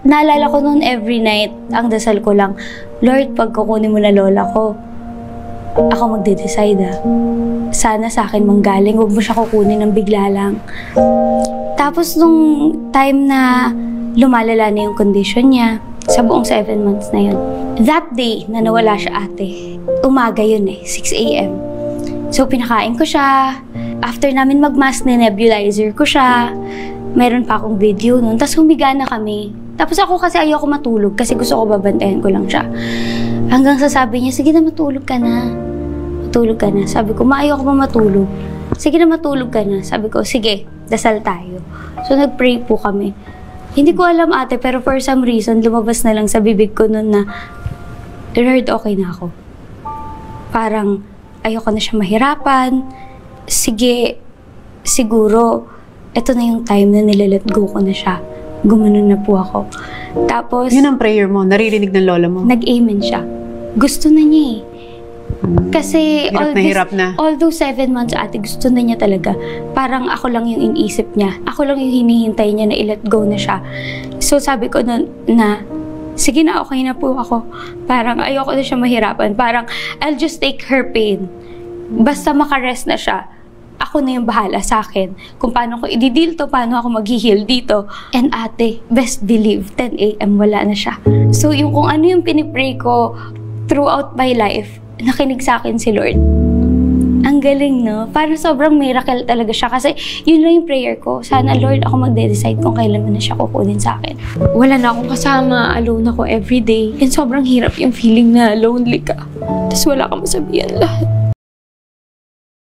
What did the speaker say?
naalala ko noon every night, ang dasal ko lang, Lord, pag kukunin mo na lola ko, ako magde-decide Sana sa akin manggaling, huwag mo siya kukunin ng bigla lang. Tapos nung time na lumalala na yung condition niya, sa buong 7 months na yun. That day na nawala siya ate, umaga yun 6 a.m. So pinakain ko siya, after namin mag-mask, nebulizer ko siya, meron pa akong video nun, tapos humiga na kami. Tapos ako kasi ayoko matulog kasi gusto ko babantayan ko lang siya. Hanggang sasabi niya, sige na matulog ka na. Matulog ka na. Sabi ko, ayoko pa matulog. Sige na matulog ka na. Sabi ko, sige, dasal tayo. So nag-pray po kami. Hindi ko alam ate, pero for some reason, lumabas na lang sa bibig ko nun na, Lord, okay na ako. Parang, ayoko na siya mahirapan. Sige, siguro, ito na yung time na nilalet go ko na siya. Gumanon na po ako. Tapos, yun ang prayer mo, naririnig ng lola mo? Nag-amen siya. Gusto na niya Kasi, hirap na. although 7 months ate, gusto na niya talaga. Parang ako lang yung iniisip niya. Ako lang yung hinihintay niya na i-let go na siya. So sabi ko na sige na, okay na po ako. Parang ayoko na siya mahirapan. Parang I'll just take her pain. Basta makarest na siya, ako na yung bahala sa akin. Kung paano ko i-deal to, paano ako mag-heal dito. And ate, best believe, 10 a.m. wala na siya. So yung kung ano yung pinipray ko throughout my life, nakinig sa akin si Lord. Ang galing, no? Parang sobrang miracle talaga siya. Kasi yun lang yung prayer ko. Sana, Lord, ako magde-decide kung kailan mo na siya kukunin sa akin. Wala na akong kasama. Alone ako everyday. And sobrang hirap yung feeling na lonely ka. Tapos wala kang masabihan lahat.